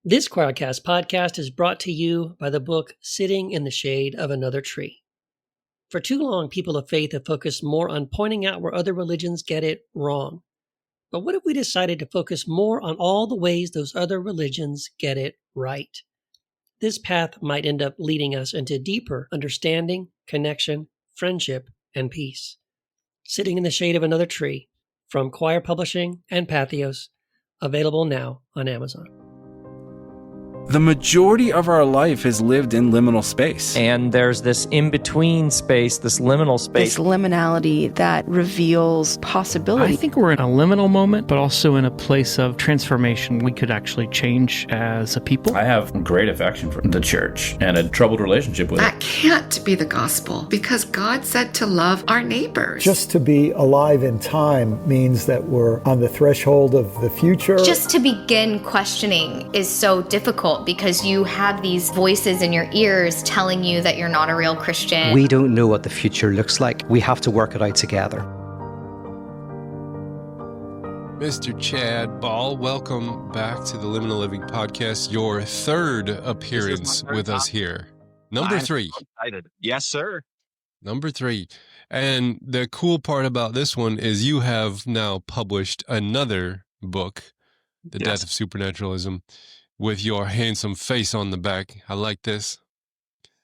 This Quoircast podcast is brought to you by the book Sitting in the Shade of Another Tree. For too long, people of faith have focused more on pointing out where other religions get it wrong. But what if we decided to focus more on all the ways those other religions get it right? This path might end up leading us into deeper understanding, connection, friendship, and peace. Sitting in the Shade of Another Tree, from Quoir Publishing and Pathos, available now on Amazon. The majority of our life is lived in liminal space. And there's this in-between space, this liminal space. This liminality that reveals possibility. I think we're in a liminal moment, but also in a place of transformation. We could actually change as a people. I have great affection for the church and a troubled relationship with it. That can't be the gospel because God said to love our neighbors. Just to be alive in time means that we're on the threshold of the future. Just to begin questioning is so difficult because you have these voices in your ears telling you that you're not a real Christian. We don't know what the future looks like. We have to work it out together. Mr. Chad Bahl, welcome back to the Liminal Living Podcast, your third appearance with us here. Number three. Excited. Yes, sir. Number three. And the cool part about this one is you have now published another book, The Death of Supernaturalism, with your handsome face on the back. I like this.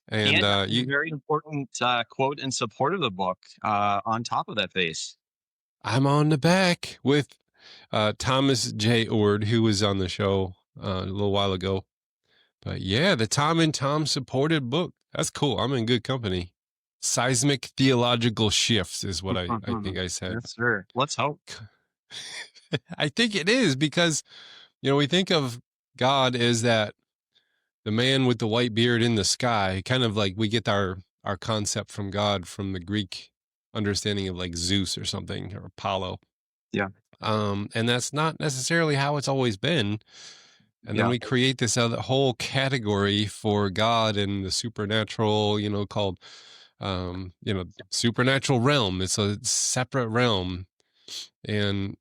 And a very important quote in support of the book on top of that face. I'm on the back with Thomas J. Ord, who was on the show a little while ago. But yeah, the Tom and Tom supported book. That's cool. I'm in good company. Seismic theological shifts is what I think I said. Yes, sir. Let's hope. I think it is because, we think of God as that the man with the white beard in the sky, kind of like we get our concept from God from the Greek understanding of like Zeus or something, or Apollo. Yeah. And that's not necessarily how it's always been. And then we create this other whole category for God and the supernatural, called, supernatural realm. It's a separate realm. And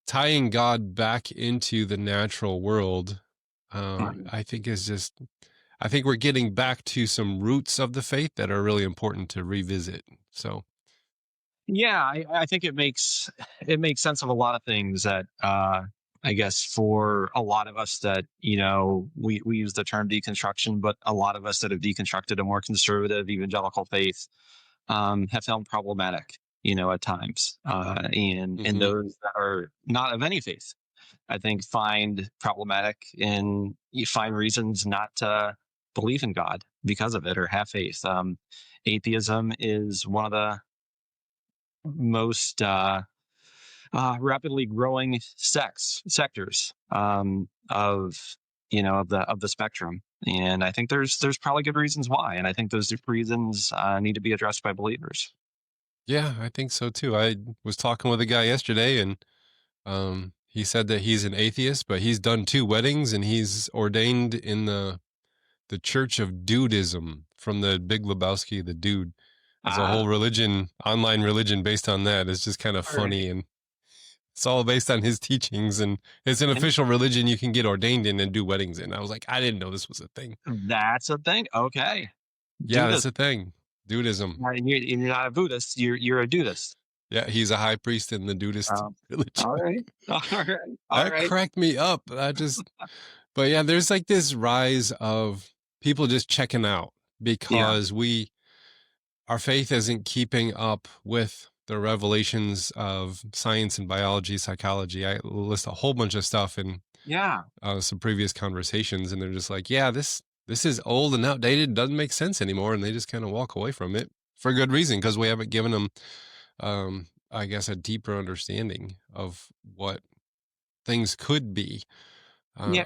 tying God back into the natural world, I think we're getting back to some roots of the faith that are really important to revisit. So, yeah, I think it makes sense of a lot of things that, I guess for a lot of us that, we use the term deconstruction, but a lot of us that have deconstructed a more conservative evangelical faith, have found problematic, at times, and those that are not of any faith, I think find problematic, and you find reasons not to believe in God because of it or have faith. Atheism is one of the most rapidly growing sectors of the spectrum, and I think there's probably good reasons why, and I think those reasons need to be addressed by believers. Yeah, I think so too. I was talking with a guy yesterday, and he said that he's an atheist, but he's done 2 weddings, and he's ordained in the Church of Dudism from the Big Lebowski, the Dude. There's a whole religion, online religion based on that. It's just kind of funny, and it's all based on his teachings, and it's an official religion you can get ordained in and do weddings in. I was like, I didn't know this was a thing. That's a thing? Okay. Yeah, that's a thing. Dudism. You're not a Buddhist. You're a Dudist. Yeah, he's a high priest in the Dudist religion. All right. That cracked me up. But yeah, there's like this rise of people just checking out because our faith isn't keeping up with the revelations of science and biology, psychology. I list a whole bunch of stuff in some previous conversations, and they're just like, yeah, this is old and outdated, doesn't make sense anymore, and they just kind of walk away from it for good reason, because we haven't given them, I guess, a deeper understanding of what things could be. A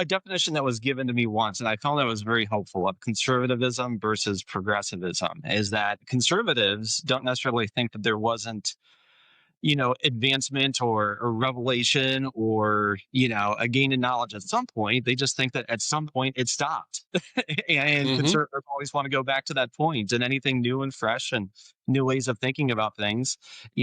definition that was given to me once, and I found that was very helpful, of conservatism versus progressivism, is that conservatives don't necessarily think that there wasn't, advancement or revelation or, a gain in knowledge at some point. They just think that at some point it stopped. And conservatives always want to go back to that point, and anything new and fresh and new ways of thinking about things,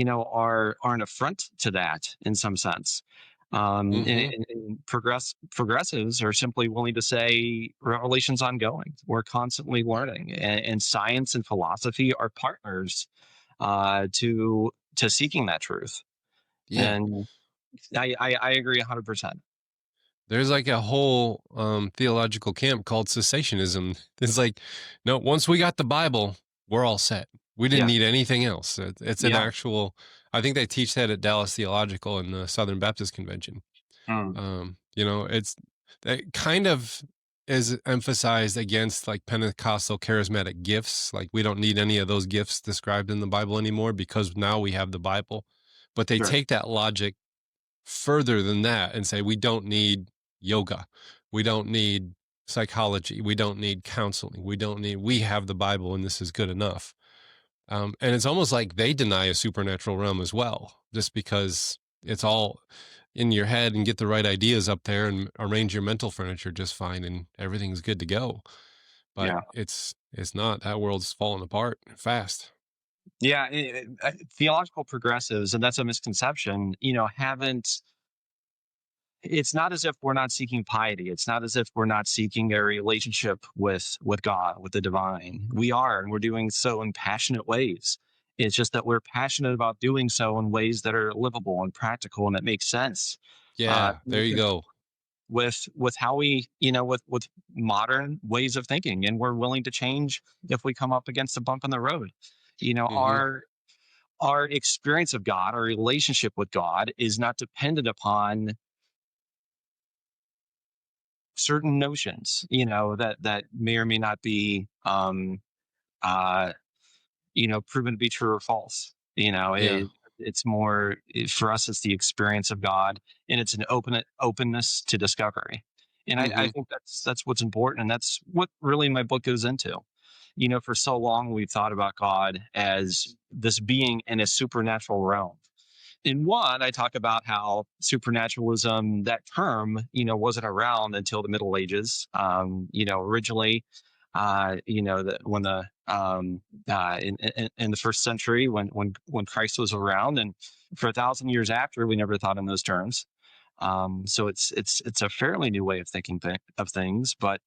are an affront to that in some sense. And progressives are simply willing to say revelation's ongoing. We're constantly learning, and science and philosophy are partners to seeking that truth. Yeah. And I agree 100%. There's like a whole theological camp called cessationism. It's like, no, once we got the Bible, we're all set. We didn't need anything else. It's an actual, I think they teach that at Dallas Theological and the Southern Baptist Convention. It's that kind of is emphasized against like Pentecostal charismatic gifts. Like we don't need any of those gifts described in the Bible anymore because now we have the Bible. But they take that logic further than that and say we don't need yoga, we don't need psychology, we don't need counseling, we have the Bible and this is good enough. And it's almost like they deny a supernatural realm as well, just because it's all in your head and get the right ideas up there and arrange your mental furniture just fine and everything's good to go. But it's not. That world's falling apart fast. Yeah, theological progressives, and that's a misconception, haven't. It's not as if we're not seeking piety. It's not as if we're not seeking a relationship with God, with the divine. We are, and we're doing so in passionate ways. It's just that we're passionate about doing so in ways that are livable and practical and that make sense. Yeah, there you go. With how we, with modern ways of thinking, and we're willing to change if we come up against a bump in the road. Our experience of God, our relationship with God, is not dependent upon certain notions, that may or may not be, proven to be true or false. It's more, for us, it's the experience of God, and it's an openness to discovery. And I think that's what's important, and that's what really my book goes into. For so long we've thought about God as this being in a supernatural realm. In one, I talk about how supernaturalism, that term, wasn't around until the Middle Ages. Originally, when the in the first century, when Christ was around, and for 1,000 years after, we never thought in those terms. So it's a fairly new way of thinking of things, but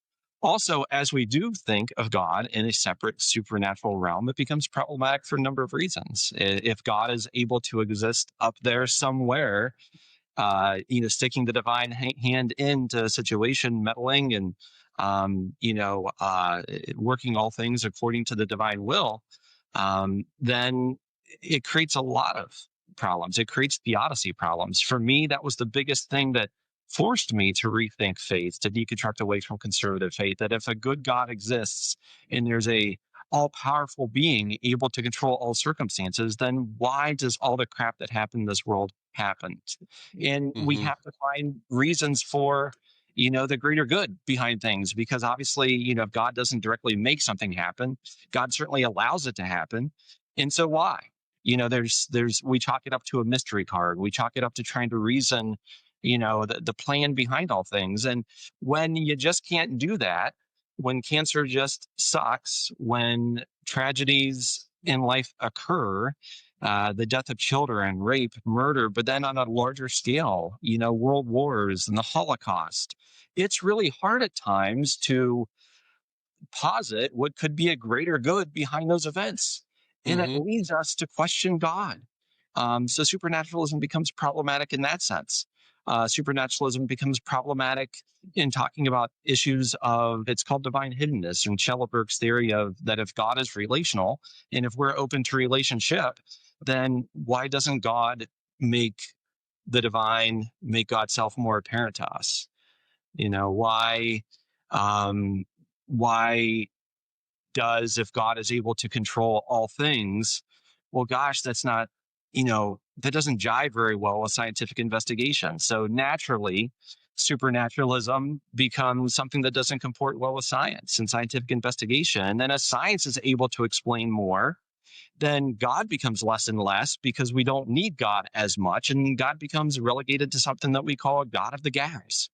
also, as we do think of God in a separate supernatural realm, it becomes problematic for a number of reasons. If God is able to exist up there somewhere, sticking the divine hand into a situation, meddling and, working all things according to the divine will, then it creates a lot of problems. It creates theodicy problems. For me, that was the biggest thing that forced me to rethink faith, to deconstruct away from conservative faith, that if a good God exists and there's a all-powerful being able to control all circumstances, then why does all the crap that happened in this world happen? And we have to find reasons for, the greater good behind things, because obviously, if God doesn't directly make something happen, God certainly allows it to happen. And so why? We chalk it up to a mystery card. We chalk it up to trying to reason the plan behind all things. And when you just can't do that, when cancer just sucks, when tragedies in life occur, the death of children, rape, murder, but then on a larger scale, world wars and the Holocaust, it's really hard at times to posit what could be a greater good behind those events. And it leads us to question God. So supernaturalism becomes problematic in that sense. Supernaturalism becomes problematic in talking about issues of, it's called divine hiddenness, and Schellenberg's theory of that if God is relational, and if we're open to relationship, then why doesn't God make the divine, make God's self more apparent to us? Why does, if God is able to control all things, well, gosh, that's not, that doesn't jive very well with scientific investigation. So naturally, supernaturalism becomes something that doesn't comport well with science and scientific investigation. And then as science is able to explain more, then God becomes less and less, because we don't need God as much. And God becomes relegated to something that we call a God of the gaps,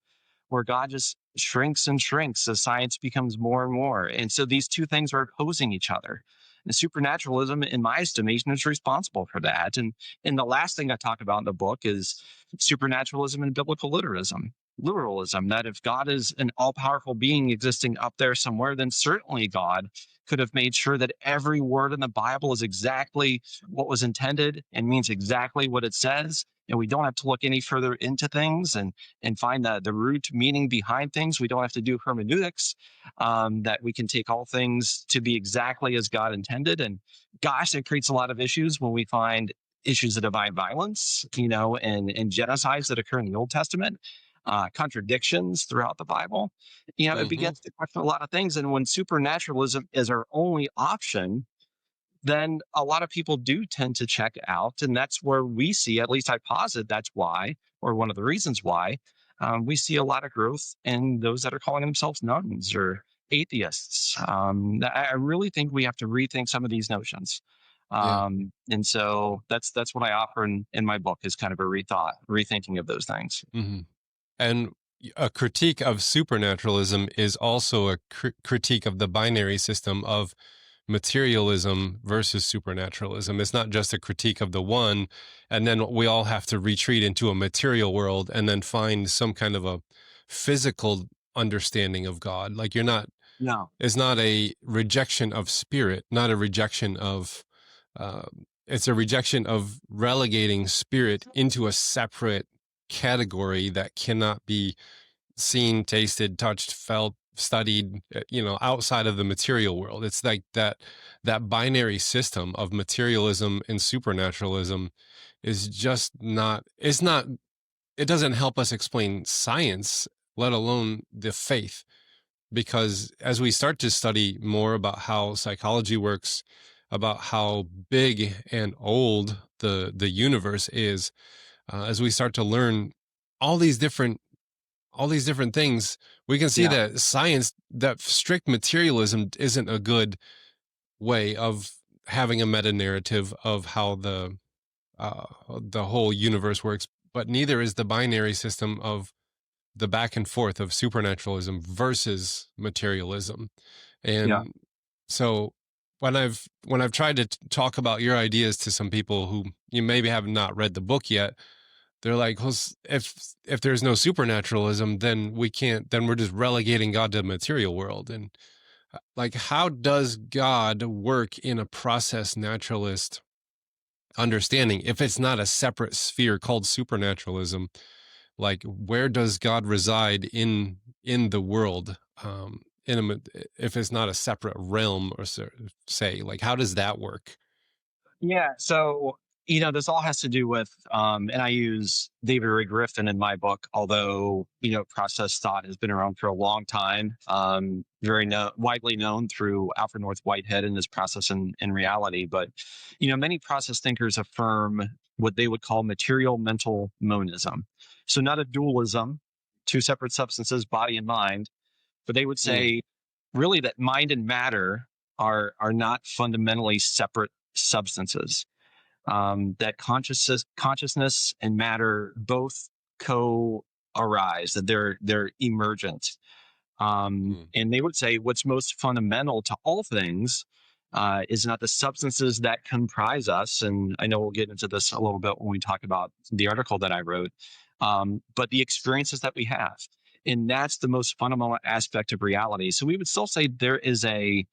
where God just shrinks and shrinks as science becomes more and more. And so these two things are opposing each other. And supernaturalism, in my estimation, is responsible for that. And the last thing I talk about in the book is supernaturalism and biblical literalism. Literalism, that if God is an all-powerful being existing up there somewhere, then certainly God could have made sure that every word in the Bible is exactly what was intended and means exactly what it says. And we don't have to look any further into things and find the root meaning behind things. We don't have to do hermeneutics, that we can take all things to be exactly as God intended. And gosh, it creates a lot of issues when we find issues of divine violence, and genocides that occur in the Old Testament. Contradictions throughout the Bible, it begins to question a lot of things. And when supernaturalism is our only option, then a lot of people do tend to check out. And that's where we see, at least I posit that's why, or one of the reasons why, we see a lot of growth in those that are calling themselves nuns or atheists. I really think we have to rethink some of these notions. And so that's what I offer in my book, is kind of a rethinking of those things. Mm-hmm. And a critique of supernaturalism is also a critique of the binary system of materialism versus supernaturalism. It's not just a critique of the one, and then we all have to retreat into a material world and then find some kind of a physical understanding of God. Like it's not a rejection of spirit, not a rejection of, it's a rejection of relegating spirit into a separate category that cannot be seen, tasted, touched, felt, studied, outside of the material world. It's like that binary system of materialism and supernaturalism is just not, it doesn't help us explain science, let alone the faith. Because as we start to study more about how psychology works, about how big and old the universe is, as we start to learn all these different things, we can see that science, that strict materialism isn't a good way of having a meta narrative of how the whole universe works, but neither is the binary system of the back and forth of supernaturalism versus materialism. And so when I've tried to talk about your ideas to some people who you maybe have not read the book yet, they're like, well, if there's no supernaturalism, then we're just relegating God to the material world. And like, how does God work in a process naturalist understanding if it's not a separate sphere called supernaturalism? Like, where does God reside in the world? If it's not a separate realm, or say, like, how does that work? Yeah. So, this all has to do with, and I use David Ray Griffin in my book, although, process thought has been around for a long time, very widely known through Alfred North Whitehead and his process and reality. But, many process thinkers affirm what they would call material mental monism. So not a dualism, two separate substances, body and mind, but they would say really that mind and matter are not fundamentally separate substances. That consciousness and matter both co-arise, that they're emergent. And they would say what's most fundamental to all things is not the substances that comprise us. And I know we'll get into this a little bit when we talk about the article that I wrote, but the experiences that we have. And that's the most fundamental aspect of reality. So we would still say there is a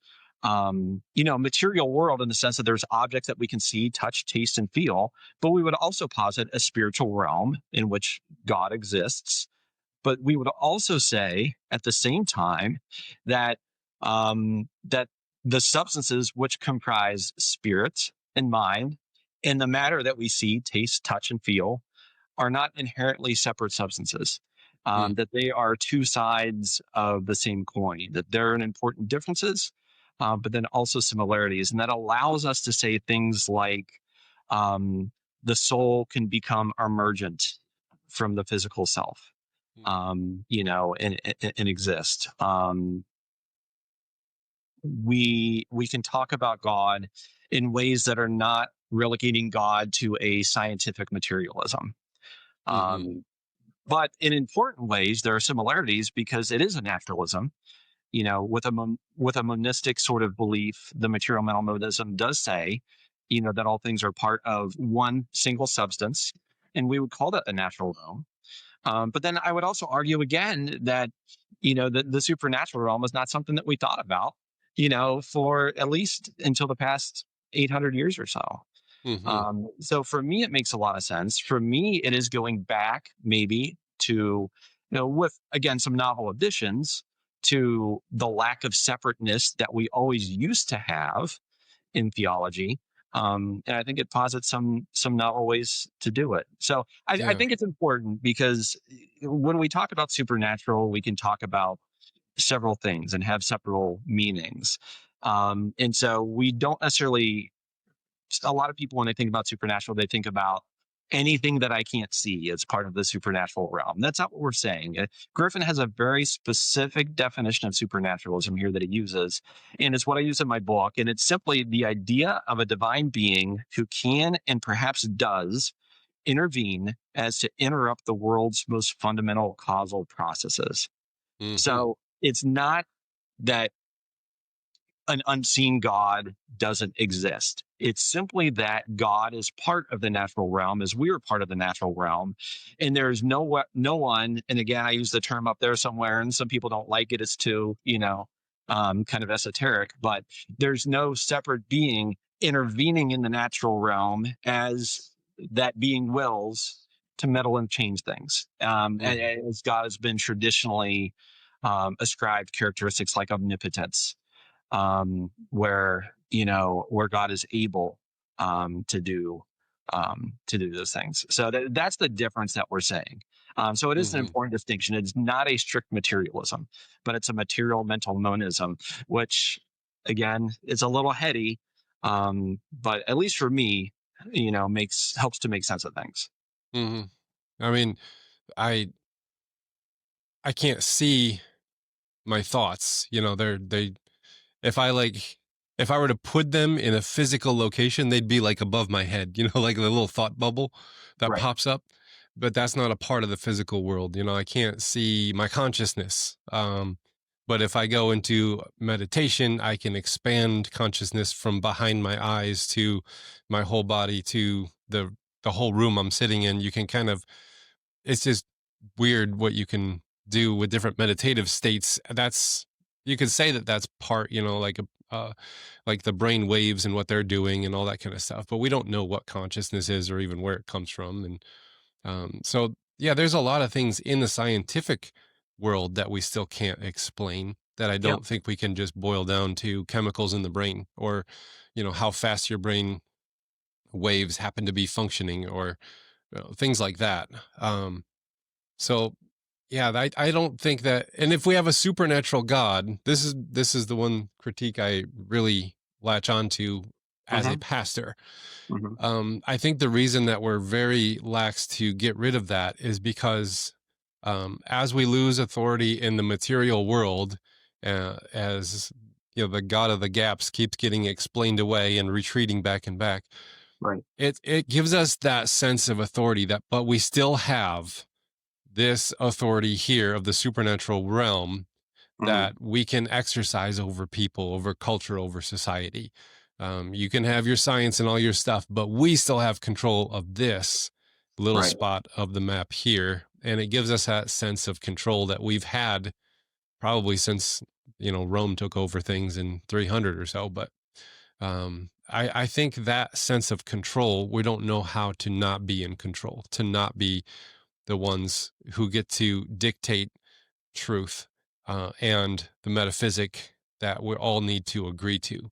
material world in the sense that there's objects that we can see, touch, taste, and feel. But we would also posit a spiritual realm in which God exists. But we would also say at the same time that that the substances which comprise spirit and mind and the matter that we see, taste, touch, and feel are not inherently separate substances. That they are two sides of the same coin, that there are important differences, but then also similarities. And that allows us to say things like the soul can become emergent from the physical self, and exist. We can talk about God in ways that are not relegating God to a scientific materialism. But in important ways, there are similarities because it is a naturalism. with a monistic sort of belief, the material mental monism does say, that all things are part of one single substance, and we would call that the natural realm. But then I would also argue again that, the supernatural realm is not something that we thought about, for at least until the past 800 years or so. So for me, it makes a lot of sense. For me, it is going back maybe to, with again, some novel additions to the lack of separateness that we always used to have in theology. And I think it posits some novel ways to do it. So I think it's important because when we talk about supernatural, we can talk about several things and have several meanings. And so we don't necessarily, a lot of people, when they think about supernatural, they think about anything that I can't see as part of the supernatural realm. That's not what we're saying. Griffin has a very specific definition of supernaturalism here that he uses, and it's what I use in my book. And it's simply the idea of a divine being who can and perhaps does intervene as to interrupt the world's most fundamental causal processes. So it's not that an unseen God doesn't exist. It's simply that God is part of the natural realm as we're part of the natural realm. And there's no one, and again, I use the term up there somewhere, and some people don't like it. It's too, kind of esoteric, but there's no separate being intervening in the natural realm as that being wills to meddle and change things. And as God has been traditionally ascribed characteristics like omnipotence, where God is able to do those things. So that's the difference that we're saying. So it is an important distinction. It's not a strict materialism, but it's a material mental monism, which again is a little heady, but at least for me, helps to make sense of things. I mean, I can't see my thoughts. If I were to put them in a physical location, they'd be like above my head, like the little thought bubble that pops up. But that's not a part of the physical world. I can't see my consciousness. But if I go into meditation, I can expand consciousness from behind my eyes to my whole body to the whole room I'm sitting in. You can it's just weird what you can do with different meditative states. You could say that that's part, like the brain waves and what they're doing and all that kind of stuff, but we don't know what consciousness is or even where it comes from. And so, there's a lot of things in the scientific world that we still can't explain, that I don't think we can just boil down to chemicals in the brain or, how fast your brain waves happen to be functioning or things like that. I don't think that, and if we have a supernatural God, this is the one critique I really latch onto as a pastor. I think the reason that we're very lax to get rid of that is because as we lose authority in the material world, as the God of the gaps keeps getting explained away and retreating back and back, it gives us that sense of authority but we still have this authority here of the supernatural realm that we can exercise over people, over culture, over society. You can have your science and all your stuff, but we still have control of this little spot of the map here. And it gives us that sense of control that we've had probably since, Rome took over things in 300 or so. But I think that sense of control, we don't know how to not be in control, to not be the ones who get to dictate truth and the metaphysic that we all need to agree to.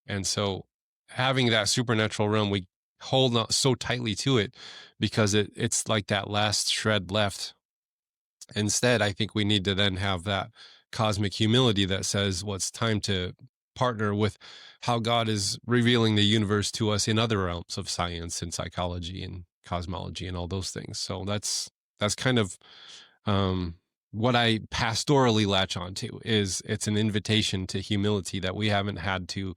And so having that supernatural realm, we hold on so tightly to it because it's like that last shred left. Instead, I think we need to then have that cosmic humility that says, well, it's time to partner with how God is revealing the universe to us in other realms of science and psychology and cosmology and all those things. So that's kind of what I pastorally latch onto is it's an invitation to humility that we haven't had to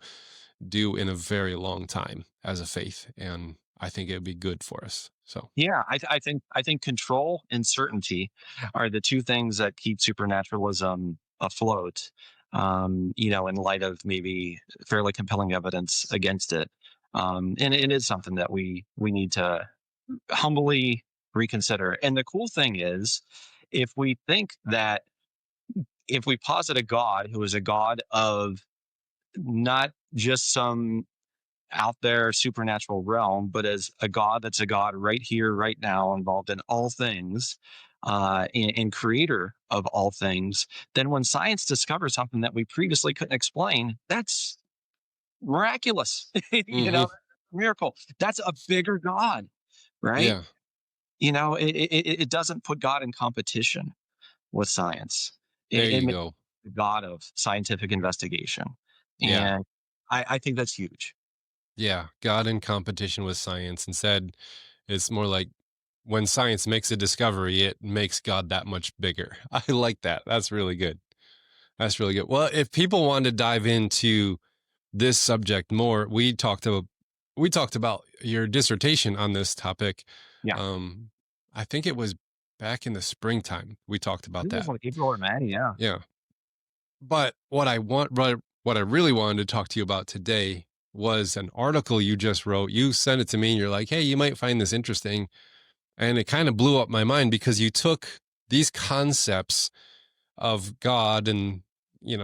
do in a very long time as a faith. And I think it would be good for us. So, I think control and certainty are the two things that keep supernaturalism afloat. in light of maybe fairly compelling evidence against it. And it is something that we need to humbly reconsider. And the cool thing is, if we posit a God who is a God of not just some out there supernatural realm, but as a God that's a God right here, right now, involved in all things, and creator of all things, then when science discovers something that we previously couldn't explain, that's miraculous. Mm-hmm. Miracle. That's a bigger God, right? Yeah. It doesn't put God in competition with science. There It you makes go. the God of scientific investigation. Yeah. And I think that's huge. Yeah. God in competition with science. Instead, it's more like when science makes a discovery, it makes God that much bigger. I like that. That's really good. That's really good. Well, if people want to dive into this subject more, we talked about your dissertation on this topic. Yeah. I think it was back in the springtime we talked about It was that. like April or May, yeah. Yeah. But what I really wanted to talk to you about today was an article you just wrote. You sent it to me and you're like, "Hey, you might find this interesting." And it kind of blew up my mind because you took these concepts of God and,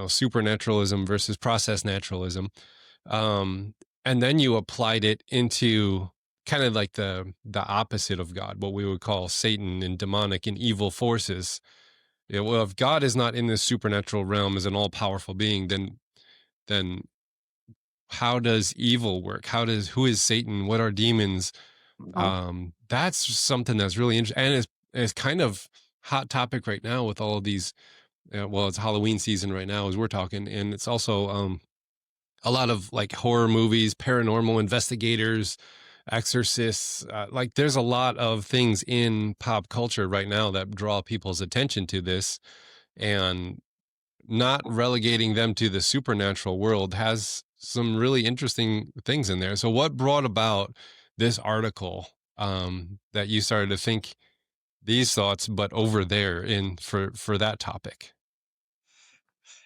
supernaturalism versus process naturalism. And then you applied it into kind of like the opposite of God, what we would call Satan and demonic and evil forces. Yeah, well, if God is not in this supernatural realm as an all-powerful being, then how does evil work? Who is Satan? What are demons? That's something that's really interesting, and is kind of hot topic right now with all of these. It's Halloween season right now as we're talking, and it's also a lot of like horror movies, paranormal investigators, exorcists. Like there's a lot of things in pop culture right now that draw people's attention to this, and not relegating them to the supernatural world has some really interesting things in there. So what brought about this article that you started to think these thoughts, but over there for that topic?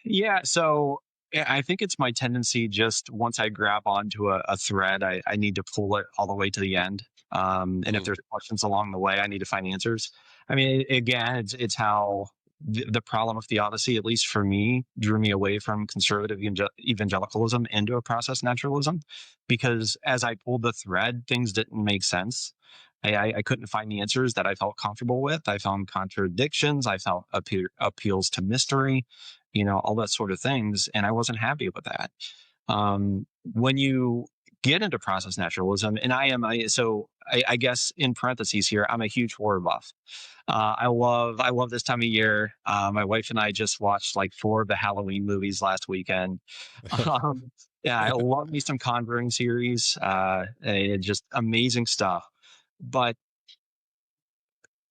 Yeah, so I think it's my tendency, just once I grab onto a thread, I need to pull it all the way to the end. And if there's questions along the way, I need to find answers. I mean, again, it's how the problem of theodicy, at least for me, drew me away from conservative evangelicalism into a process naturalism, because as I pulled the thread, things didn't make sense. I couldn't find the answers that I felt comfortable with. I found contradictions. I felt appeals to mystery, all that sort of things. And I wasn't happy with that. When you get into process naturalism, and I guess in parentheses here, I'm a huge horror buff. I love this time of year. My wife and I just watched like 4 of the Halloween movies last weekend. Yeah, I love me some Conjuring series. Just amazing stuff. But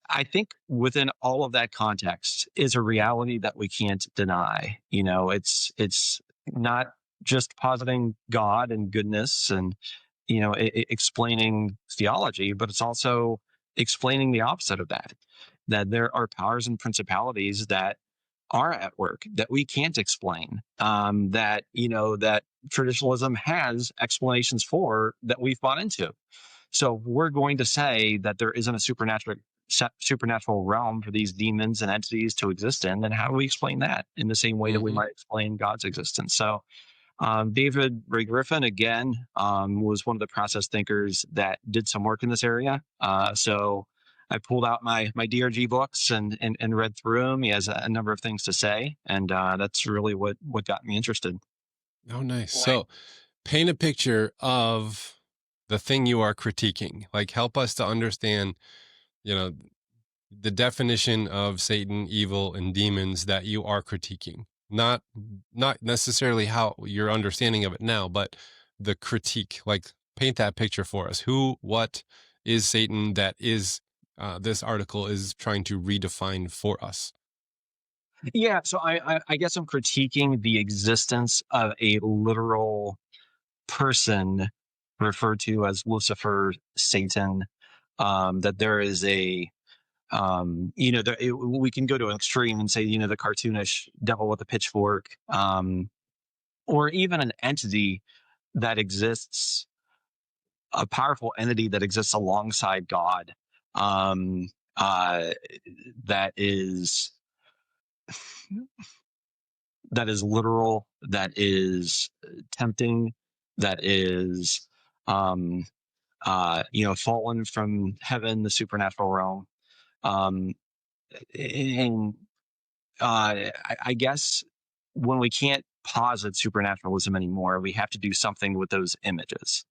I think within all of that context is a reality that we can't deny. It's not just positing God and goodness and explaining theology, but it's also explaining the opposite of that. That there are powers and principalities that are at work that we can't explain. That traditionalism has explanations for that we've bought into. So we're going to say that there isn't a supernatural realm for these demons and entities to exist in, then how do we explain that in the same way that we might explain God's existence? So David Ray Griffin, again, was one of the process thinkers that did some work in this area. So I pulled out my DRG books and read through them. He has a number of things to say, and that's really what got me interested. Oh, nice. So paint a picture of the thing you are critiquing. Like, help us to understand, the definition of Satan, evil, and demons that you are critiquing. Not necessarily how your understanding of it now, but the critique. Like, paint that picture for us. What is Satan that is this article is trying to redefine for us? Yeah, so I guess I'm critiquing the existence of a literal person referred to as Lucifer, Satan, that there is a we can go to an extreme and say, the cartoonish devil with a pitchfork, or even an entity that exists, a powerful entity that exists alongside God, um, that is literal, that is tempting, that is, fallen from heaven, the supernatural realm. And I guess when we can't posit supernaturalism anymore, we have to do something with those images.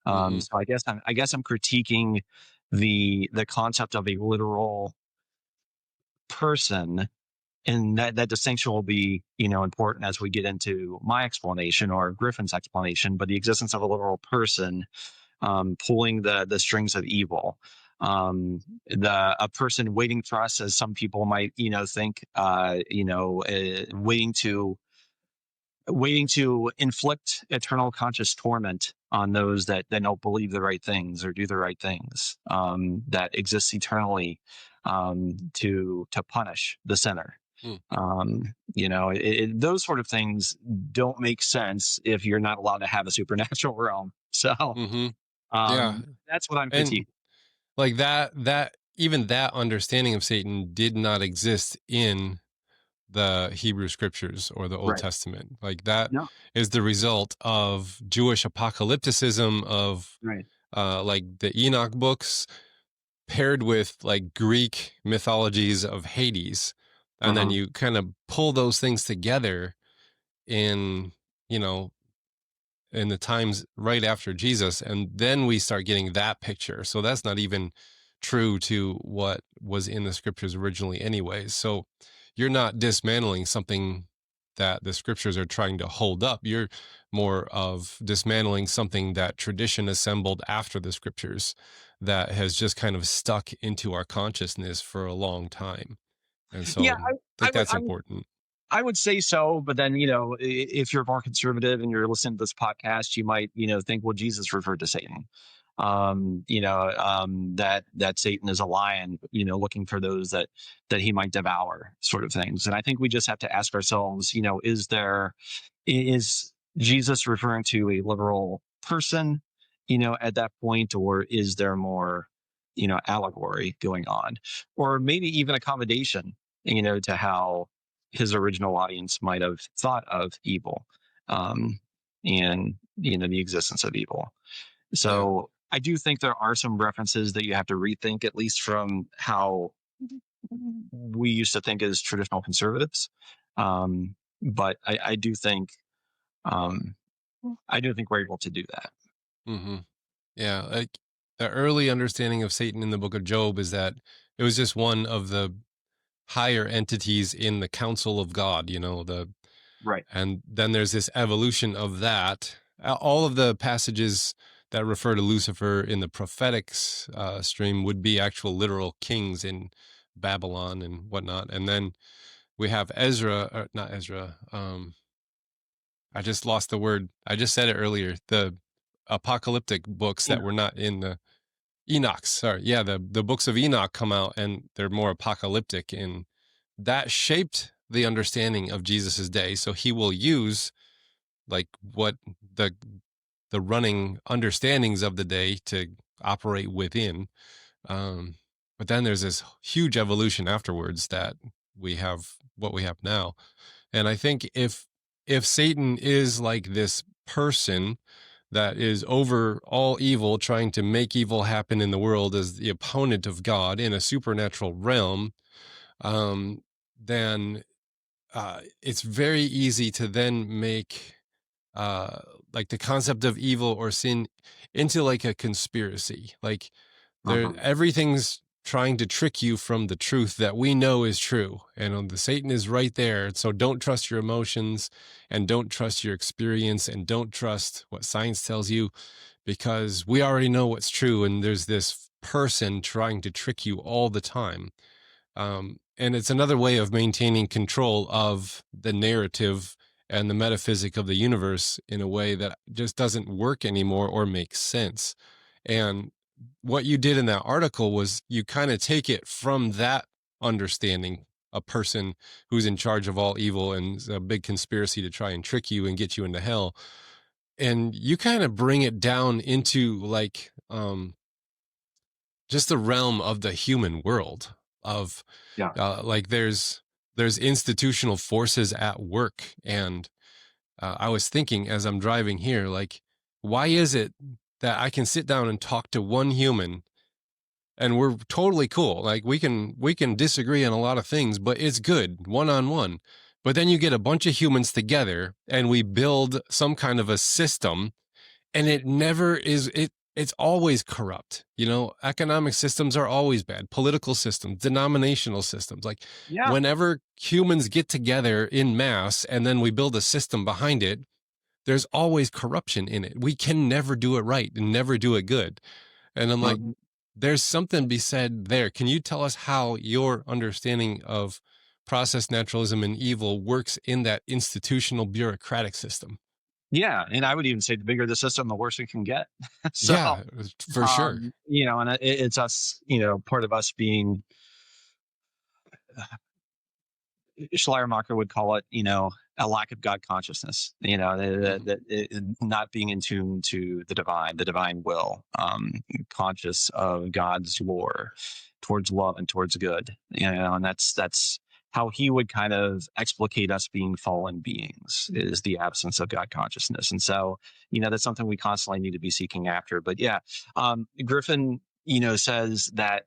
So I guess I'm critiquing the concept of a literal person, and that distinction will be important as we get into my explanation or Griffin's explanation. But the existence of a literal person, pulling the strings of evil, a person waiting for us, as some people might think, waiting to inflict eternal conscious torment on those that don't believe the right things or do the right things, that exists eternally, to punish the sinner. Those sort of things don't make sense if you're not allowed to have a supernatural realm. So that's what I'm critiquing. And like that even that understanding of Satan did not exist in the Hebrew scriptures or the Old Testament. Like that is the result of Jewish apocalypticism of like the Enoch books paired with like Greek mythologies of Hades. And then you kind of pull those things together in the times right after Jesus. And then we start getting that picture. So that's not even true to what was in the scriptures originally anyways. So you're not dismantling something that the scriptures are trying to hold up. You're more of dismantling something that tradition assembled after the scriptures that has just kind of stuck into our consciousness for a long time. And so I think that's important. I would say so, but then, if you're more conservative and you're listening to this podcast, you might, think, well, Jesus referred to Satan. That Satan is a lion, looking for those that he might devour, sort of things. And I think we just have to ask ourselves, is Jesus referring to a literal person, at that point, or is there more, allegory going on, or maybe even accommodation, to how his original audience might have thought of evil, and the existence of evil. So I do think there are some references that you have to rethink, at least from how we used to think as traditional conservatives. But I do think we're able to do that. Yeah, like the early understanding of Satan in the book of Job is that it was just one of the higher entities in the council of God, and then there's this evolution of that. All of the passages that refer to Lucifer in the prophetic stream would be actual literal kings in Babylon and whatnot. And then we have not Ezra. I just lost the word. I just said it earlier. The apocalyptic books that were not in the Enoch. Sorry. Yeah. The books of Enoch come out and they're more apocalyptic, and that shaped the understanding of Jesus's day. So he will use like what the running understandings of the day to operate within. But then there's this huge evolution afterwards that we have what we have now. And I think if Satan is like this person that is over all evil, trying to make evil happen in the world as the opponent of God in a supernatural realm, then it's very easy to then make like the concept of evil or sin into like a conspiracy. Like everything's trying to trick you from the truth that we know is true. And the Satan is right there. So don't trust your emotions and don't trust your experience and don't trust what science tells you, because we already know what's true. And there's this person trying to trick you all the time. And it's another way of maintaining control of the narrative and the metaphysic of the universe in a way that just doesn't work anymore or make sense. And what you did in that article was you kind of take it from that understanding, a person who's in charge of all evil and a big conspiracy to try and trick you and get you into hell. And you kind of bring it down into like, just the realm of the human world of, like there's institutional forces at work. And I was thinking as I'm driving here, like, why is it that I can sit down and talk to one human and we're totally cool? Like we can disagree on a lot of things, but it's good one-on-one. But then you get a bunch of humans together and we build some kind of a system, and it never is, it's always corrupt. Economic systems are always bad. Political systems, denominational systems. Like whenever humans get together in mass and then we build a system behind it, there's always corruption in it. We can never do it right and never do it good. And I'm like, there's something to be said there. Can you tell us how your understanding of process naturalism and evil works in that institutional bureaucratic system? Yeah, and I would even say the bigger the system, the worse it can get. So, yeah, for sure. And it's us, part of us being, Schleiermacher would call it, a lack of God consciousness, not being in tune to the divine will, conscious of God's lore towards love and towards good, and that's how he would kind of explicate us being fallen beings, is the absence of God consciousness. And so, that's something we constantly need to be seeking after. But Griffin, says that,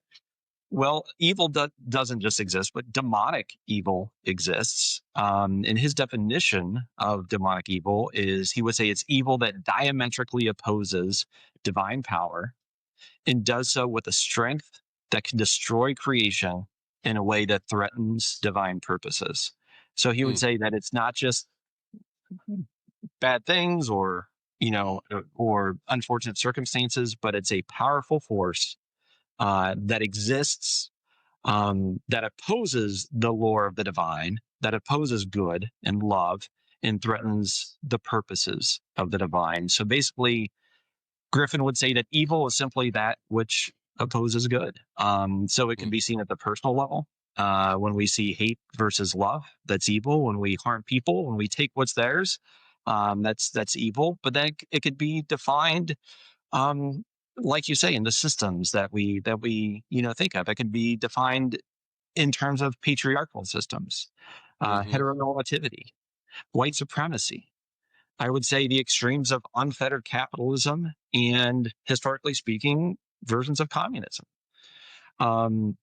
well, evil doesn't just exist, but demonic evil exists. And his definition of demonic evil is, he would say it's evil that diametrically opposes divine power and does so with a strength that can destroy creation in a way that threatens divine purposes. So he would say that it's not just bad things or unfortunate circumstances, but it's a powerful force that exists, that opposes the lore of the divine, that opposes good and love, and threatens the purposes of the divine. So basically, Griffin would say that evil is simply that which opposes good. So it can be seen at the personal level. When we see hate versus love, that's evil. When we harm people, when we take what's theirs, that's evil. But then it could be defined, like you say, in the systems that we think of. It can be defined in terms of patriarchal systems, heteronormativity, white supremacy. I would say the extremes of unfettered capitalism and, historically speaking, versions of communism.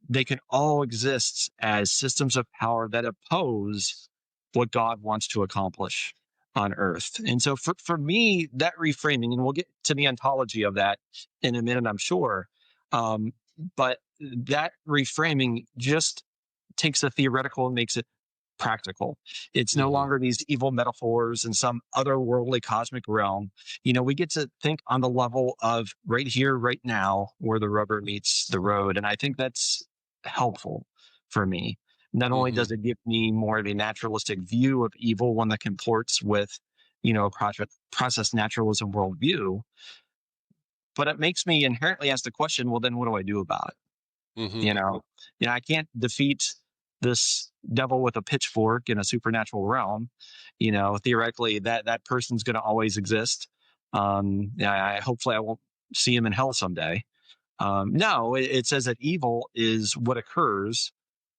They can all exist as systems of power that oppose what God wants to accomplish on earth. And so for me, that reframing, and we'll get to the ontology of that in a minute, I'm sure, but that reframing just takes the theoretical and makes it practical. It's no longer these evil metaphors in some otherworldly cosmic realm. We get to think on the level of right here, right now, where the rubber meets the road. And I think that's helpful for me. Not only does it give me more of a naturalistic view of evil, one that comports with, a process naturalism worldview, but it makes me inherently ask the question, well, then what do I do about it? I can't defeat this devil with a pitchfork in a supernatural realm. Theoretically, that person's going to always exist. Hopefully I won't see him in hell someday. No, it says that evil is what occurs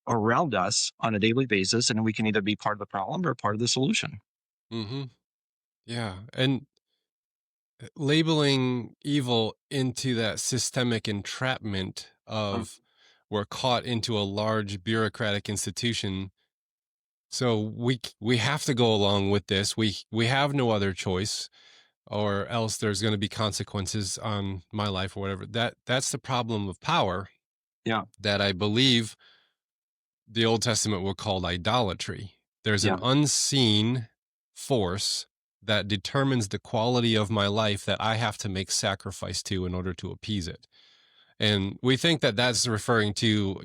around us on a daily basis, and we can either be part of the problem or part of the solution. Yeah. And labeling evil into that systemic entrapment of we're caught into a large bureaucratic institution. So we have to go along with this. We have no other choice, or else there's going to be consequences on my life or whatever. That's the problem of power. Yeah. That I believe the Old Testament will call idolatry. There's an unseen force that determines the quality of my life that I have to make sacrifice to in order to appease it. And we think that that's referring to,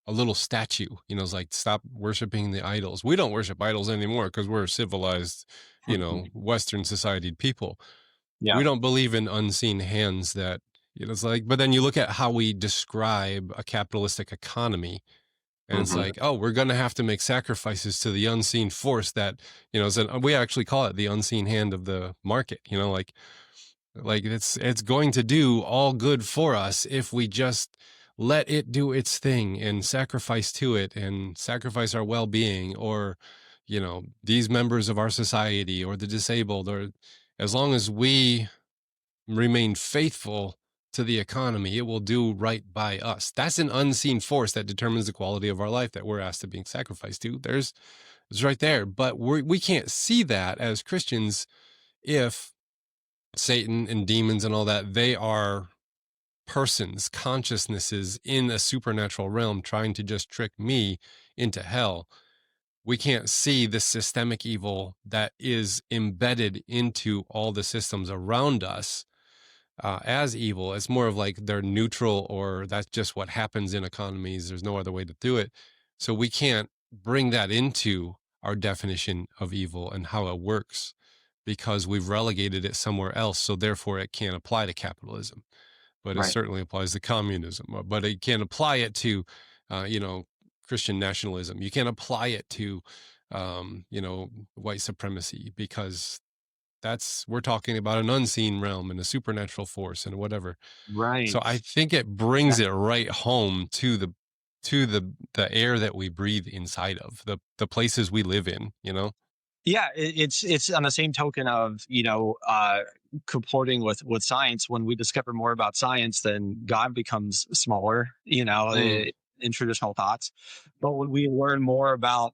a little statue, it's like, stop worshiping the idols. We don't worship idols anymore because we're civilized, Western society people. Yeah. We don't believe in unseen hands that, It's like, but then you look at how we describe a capitalistic economy, and it's like, oh, we're going to have to make sacrifices to the unseen force that, we actually call it the unseen hand of the market, like it's going to do all good for us if we just let it do its thing and sacrifice to it and sacrifice our well-being, or, these members of our society or the disabled, or as long as we remain faithful to the economy, it will do right by us. That's an unseen force that determines the quality of our life that we're asked to be sacrificed to. It's right there. But we can't see that as Christians if Satan and demons and all that, they are persons, consciousnesses in a supernatural realm trying to just trick me into hell. We can't see the systemic evil that is embedded into all the systems around us as evil. It's more of like they're neutral, or that's just what happens in economies. There's no other way to do it. So we can't bring that into our definition of evil and how it works, because we've relegated it somewhere else. So therefore it can't apply to capitalism, but it certainly applies to communism. But it can't apply it to, Christian nationalism. You can't apply it to, white supremacy, because we're talking about an unseen realm and a supernatural force and whatever. Right. So I think it brings it right home to the air that we breathe inside of, the places we live in, Yeah, it's on the same token of, comporting with science. When we discover more about science, then God becomes smaller, in traditional thoughts. But when we learn more about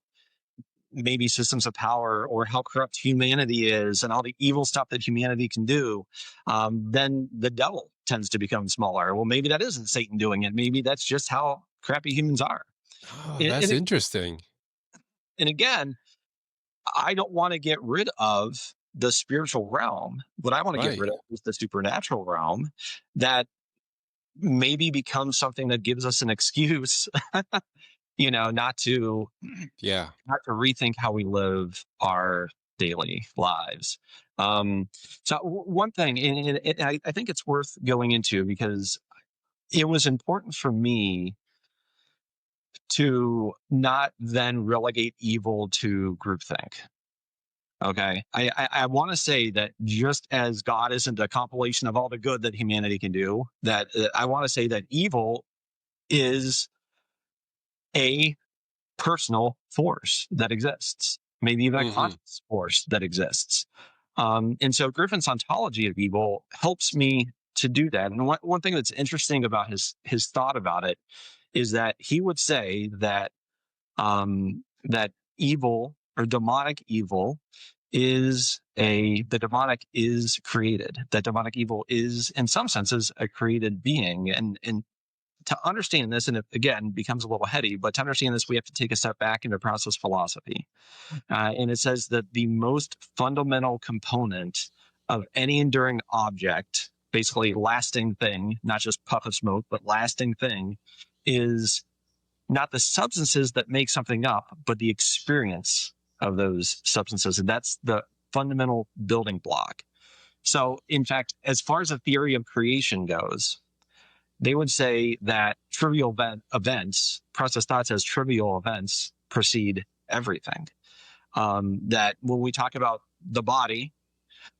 maybe systems of power or how corrupt humanity is and all the evil stuff that humanity can do, then the devil tends to become smaller. Well, maybe that isn't Satan doing it. Maybe that's just how crappy humans are. Oh, that's interesting. And again, I don't want to get rid of the spiritual realm. What I want to get rid of is the supernatural realm that maybe becomes something that gives us an excuse, not to rethink how we live our daily lives. So one thing, and I think it's worth going into, because it was important for me to not then relegate evil to groupthink. Okay. I want to say that just as God isn't a compilation of all the good that humanity can do, that I want to say that evil is a personal force that exists, maybe even a conscious force that exists. And so Griffin's ontology of evil helps me to do that. And one thing that's interesting about his thought about it is that he would say that that evil, or demonic evil, the demonic is created. That demonic evil is, in some senses, a created being. And to understand this, and it again becomes a little heady, but to understand this, we have to take a step back into process philosophy. And it says that the most fundamental component of any enduring object, basically lasting thing, not just puff of smoke, but lasting thing, is not the substances that make something up, but the experience of those substances. And that's the fundamental building block. So, in fact, as far as the theory of creation goes, they would say that trivial events, process thought says trivial events precede everything. That when we talk about the body,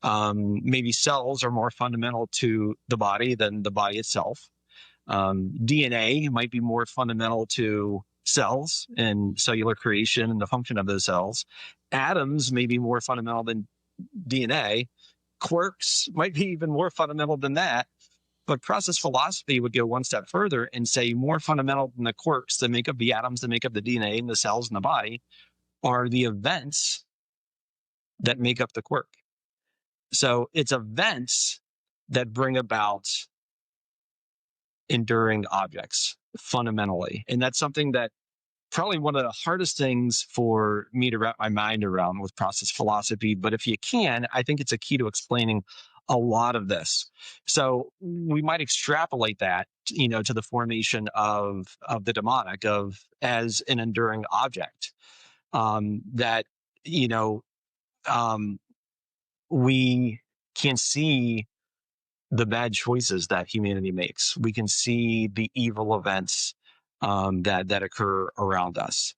maybe cells are more fundamental to the body than the body itself. DNA might be more fundamental to cells and cellular creation and the function of those cells. Atoms may be more fundamental than DNA. Quarks might be even more fundamental than that. But process philosophy would go one step further and say more fundamental than the quarks that make up the atoms, that make up the DNA and the cells in the body, are the events that make up the quark. So it's events that bring about enduring objects fundamentally. And that's something that probably one of the hardest things for me to wrap my mind around with process philosophy. But if you can, I think it's a key to explaining a lot of this. So we might extrapolate that, to the formation of the demonic as an enduring object, that, we can see the bad choices that humanity makes. We can see the evil events that occur around us.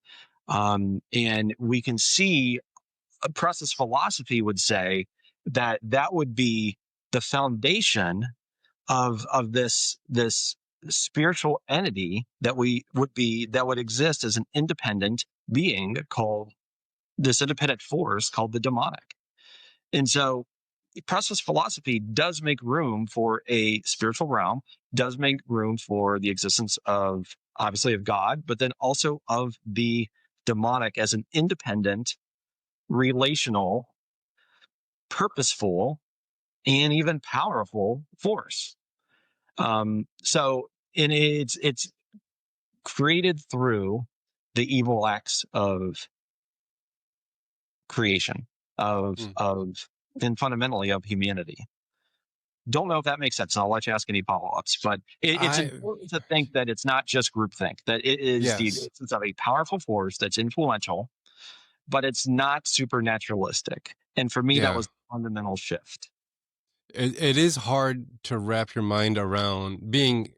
And we can see, Press's philosophy would say that would be the foundation of this spiritual entity that would exist as an independent being, called this independent force called the demonic. And so Press's philosophy does make room for a spiritual realm, does make room for the existence of, obviously, of God, but then also of the demonic as an independent, relational, purposeful, and even powerful force. So, and it's created through the evil acts of creation, and fundamentally of humanity. Don't know if that makes sense. I'll let you ask any follow-ups, but it's important to think that it's not just groupthink, that it is the existence of a powerful force that's influential, but it's not supernaturalistic. And for me, that was a fundamental shift. It is hard to wrap your mind around being,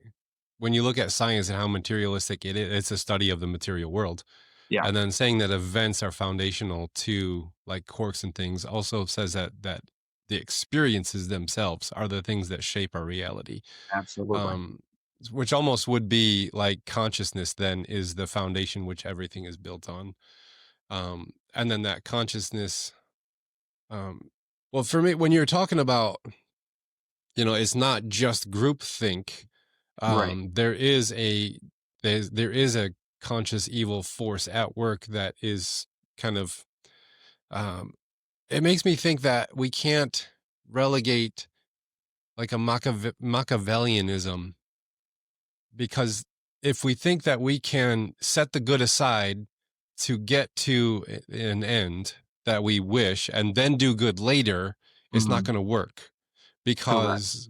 when you look at science and how materialistic it is, it's a study of the material world. Yeah. And then saying that events are foundational to, like, quarks and things, also says that the experiences themselves are the things that shape our reality. Absolutely. Which almost would be like consciousness then is the foundation which everything is built on. And then that consciousness, well, for me, when you're talking about, it's not just groupthink. Right. There is a conscious evil force at work that is kind of, it makes me think that we can't relegate like a Machiavellianism, because if we think that we can set the good aside to get to an end that we wish and then do good later, it's not going to work, because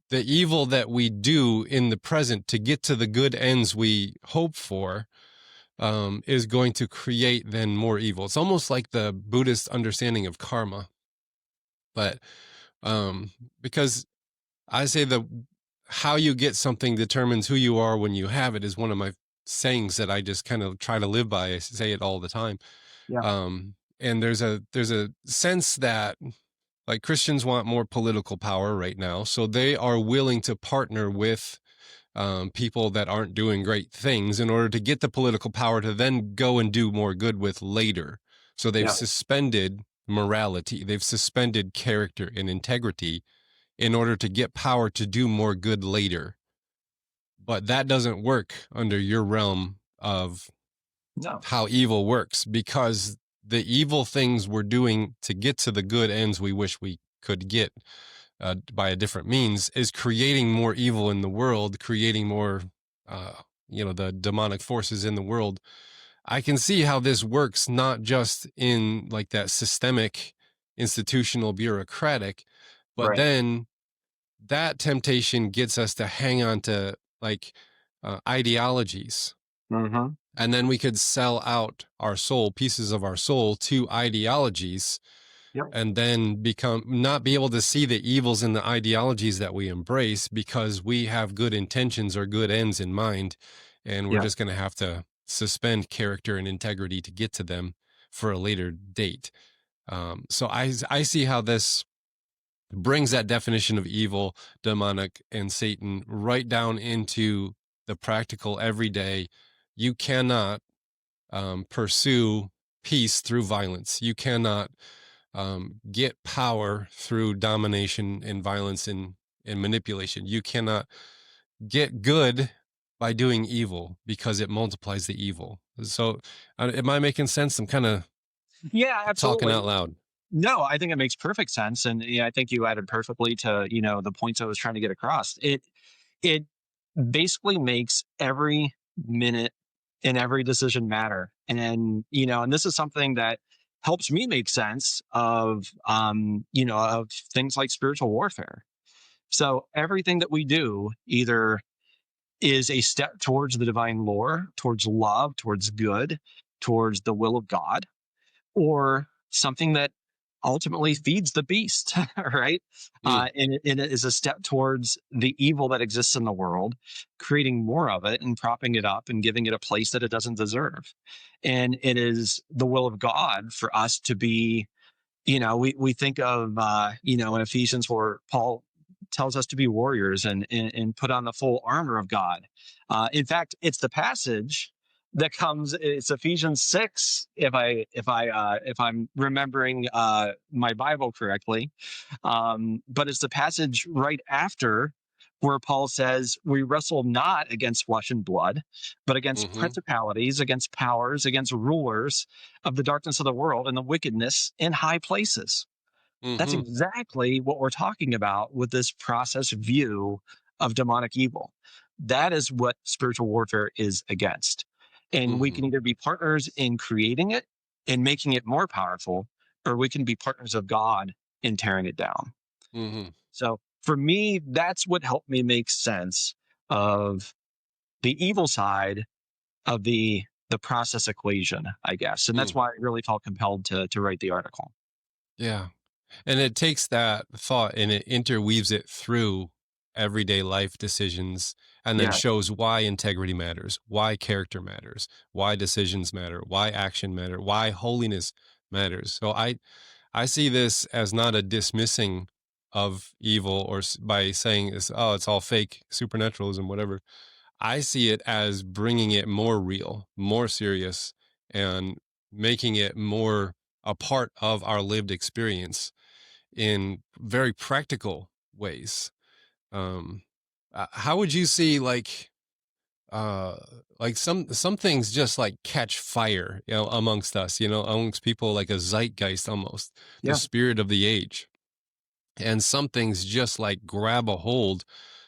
the evil that we do in the present to get to the good ends we hope for is going to create then more evil. It's almost like the Buddhist understanding of karma. But because I say how you get something determines who you are when you have it is one of my sayings that I just kind of try to live by. I say it all the time. Yeah. And there's a sense that, like, Christians want more political power right now, so they are willing to partner with people that aren't doing great things in order to get the political power to then go and do more good with later. So they've suspended morality, they've suspended character and integrity in order to get power to do more good later. But that doesn't work under your realm of how evil works, because the evil things we're doing to get to the good ends we wish we could get by a different means is creating more evil in the world, creating more, the demonic forces in the world. I can see how this works, not just in like that systemic, institutional, bureaucratic, but then that temptation gets us to hang on to like ideologies. Mm-hmm. And then we could sell out our soul, pieces of our soul, to ideologies, and then not be able to see the evils in the ideologies that we embrace because we have good intentions or good ends in mind, and we're just going to have to suspend character and integrity to get to them for a later date. So I see how this brings that definition of evil, demonic, and Satan right down into the practical everyday. You cannot pursue peace through violence. You cannot get power through domination and violence and manipulation. You cannot get good by doing evil, because it multiplies the evil. So am I making sense? I'm kind of talking out loud. No, I think it makes perfect sense. And I think you added perfectly to, the points I was trying to get across. It basically makes every minute and every decision matter. And, and this is something that helps me make sense of, of things like spiritual warfare. So everything that we do either is a step towards the divine lore, towards love, towards good, towards the will of God, or something that ultimately feeds the beast, right? And it is a step towards the evil that exists in the world, creating more of it and propping it up and giving it a place that it doesn't deserve. And it is the will of God for us to be, we think of, in Ephesians where Paul tells us to be warriors and put on the full armor of God. In fact, it's the passage that comes. It's Ephesians 6, if I'm remembering my Bible correctly. But it's the passage right after where Paul says, "We wrestle not against flesh and blood, but against principalities, against powers, against rulers of the darkness of the world, and the wickedness in high places." That's exactly what we're talking about with this process view of demonic evil. That is what spiritual warfare is against. And we can either be partners in creating it and making it more powerful, or we can be partners of God in tearing it down. So for me, that's what helped me make sense of the evil side of the process equation, I guess. And that's why I really felt compelled to write the article. Yeah. And it takes that thought and it interweaves it through everyday life decisions and then shows why integrity matters, why character matters, why decisions matter, why action matter, why holiness matters. So I see this as not a dismissing of evil or by saying it's all fake supernaturalism, whatever. I see it as bringing it more real, more serious, and making it more a part of our lived experience in very practical ways. How would you see like some things just like catch fire, amongst us, amongst people, like a zeitgeist almost, the spirit of the age, and some things just like grab a hold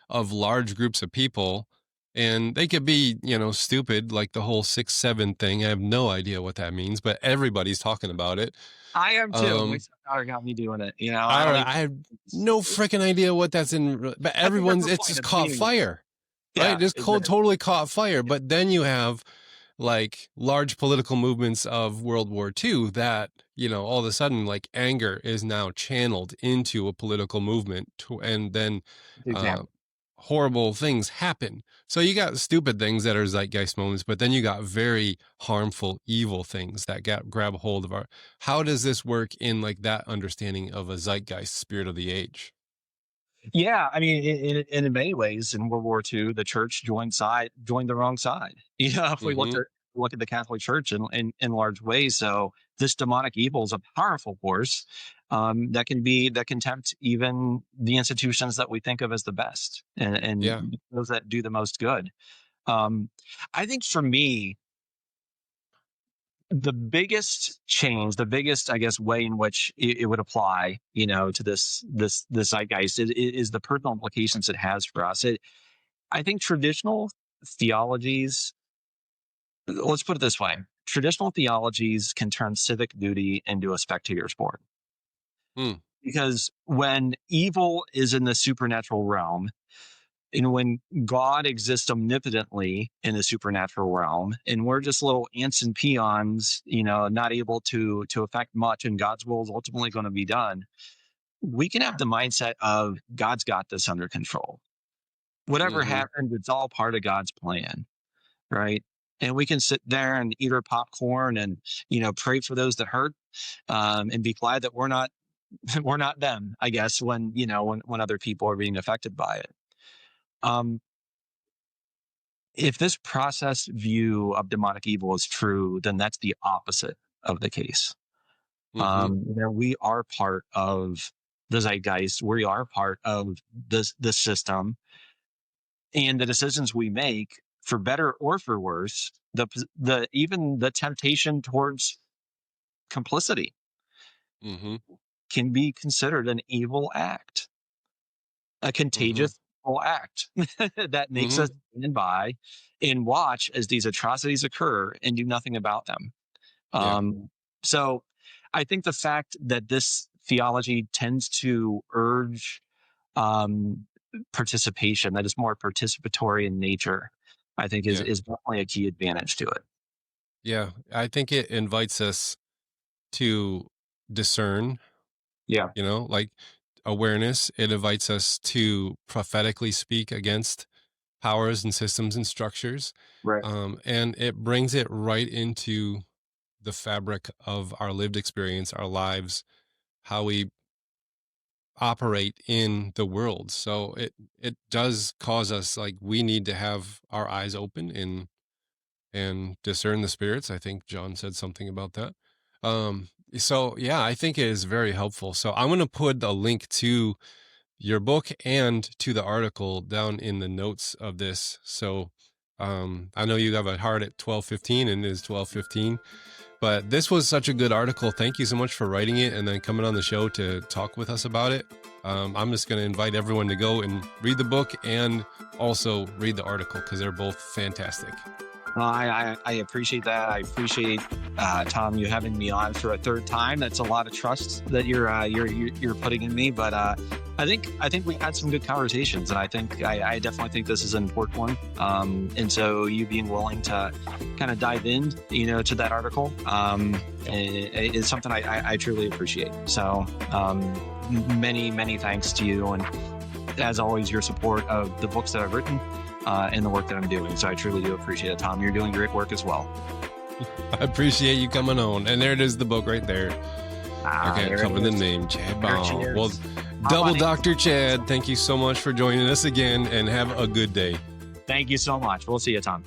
of large groups of people. And they could be, stupid, like the whole 6-7 thing. I have no idea what that means, but everybody's talking about it. I am too. My daughter got me doing it. I have no freaking idea what that's in, but it's just caught fire, right? Just totally caught fire. But then you have like large political movements of World War II that, all of a sudden, like anger is now channeled into a political movement, and then horrible things happen. So you got stupid things that are zeitgeist moments, but then you got very harmful, evil things that grab a hold of our. How does this work in like that understanding of a zeitgeist, spirit of the age? Yeah, I mean, in many ways, in World War II, the church joined the wrong side. If we look at the Catholic Church in large ways, so this demonic evil is a powerful force that can tempt even the institutions that we think of as the best and those that do the most good. I think for me, the biggest change, I guess, way in which it would apply, to this zeitgeist is the personal implications it has for us. I think traditional theologies, let's put it this way, traditional theologies can turn civic duty into a spectator sport. Because when evil is in the supernatural realm, and when God exists omnipotently in the supernatural realm, and we're just little ants and peons, not able to affect much, and God's will is ultimately going to be done, we can have the mindset of God's got this under control. Whatever happens, it's all part of God's plan, right? And we can sit there and eat our popcorn and, pray for those that hurt, and be glad that we're not them, I guess, when other people are being affected by it. If this process view of demonic evil is true, then that's the opposite of the case. We are part of the zeitgeist. We are part of the system, and the decisions we make, for better or for worse, even the temptation towards complicity can be considered an evil act, a contagious act that makes us stand by and watch as these atrocities occur and do nothing about them. So I think the fact that this theology tends to urge participation, that is more participatory in nature, I think is definitely a key advantage to it. Yeah, I think it invites us to discern Yeah. You know, like awareness, it invites us to prophetically speak against powers and systems and structures. Right. And it brings it right into the fabric of our lived experience, our lives, how we operate in the world. So it does cause us, like, we need to have our eyes open and discern the spirits. I think John said something about that. So yeah, I think it is very helpful. So I'm going to put a link to your book and to the article down in the notes of this. So I know you have a hard at 12:15 and it is 12:15, but this was such a good article. Thank you so much for writing it and then coming on the show to talk with us about it. I'm just going to invite everyone to go and read the book and also read the article, because they're both fantastic. Well, I appreciate that. I appreciate Tom, you having me on for a third time. That's a lot of trust that you're putting in me. But I think we had some good conversations, and I definitely think this is an important one. And so you being willing to kind of dive in, to that article, is something I truly appreciate. So many thanks to you, and as always, your support of the books that I've written. And the work that I'm doing. So I truly do appreciate it, Tom. You're doing great work as well. I appreciate you coming on. And there it is, the book right there. I can't cover the name, Chad Bahl. Well, Double Dr. Chad, thank you so much for joining us again, and have a good day. Thank you so much. We'll see you, Tom.